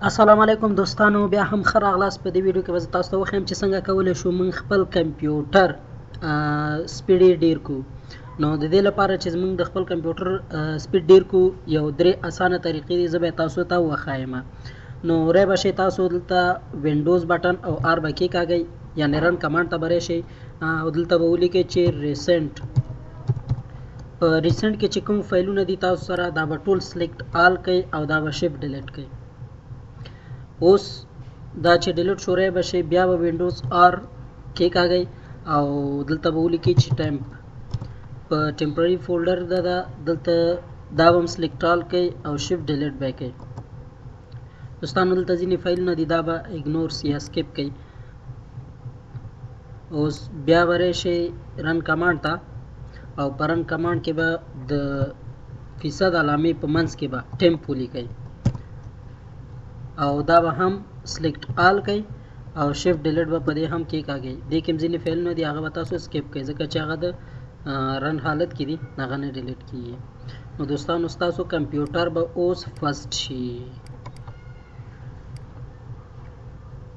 السلام علیکم دوستانو، بیا هم ښه راغلاست. په دې ویډیو کې به تاسو ته وښیم چې څنګه کولی شو موږ خپل کمپیوټر سپیډ ډیر کو. نو د دې لپاره چې موږ د خپل کمپیوټر سپیډ ډیر کو، یو درې اسانه طریقې دي، زه به تاسو ته وښایم. نو ری به شئ تاسو دلته وینډوز بټن او آر به کېکاږئ، یعنې رن کمانډ ته به راشئ او دلته به ولیکئ چې ریسنټ. په ریسنټ کې چې کوم فایلونه دي تاسو سره، دا به ټول سلیکټ آل کوئ او دا به شفټ ډیلیټ کوئ. اوس دا چې ډیلیټ شو ری به شي، بیا به وینډوز آر کېکاږئ او دلته به ولیکئ چې ټیمپ. په ټمپرري فولډر ده، دلته دا به هم سلیکټ آل کوئ او شفټ ډیلیټ به کوئ. دوستانو دلته ځینې فایلونه دي، دا به اګنور یا سکیپ کوئ. اوس بیا به راشئ رن کمانډ ته او په رن کمانډ کې به د فیصد علامې په منځ کې به ټیمپ ولیکئ او دا به هم سلیکټ آل کوي او شفټ ډیلیټ به په دې هم کېکاږئ. دې کې هم ځینې فایلونه دي، هغه به تاسو سکیپ کوئ ځکه چې هغه د رن حالت کې دي، هغه نه ډیلیټ کېږي. نو دوستانو ستاسو کمپیوټر به اوس فسټ شي.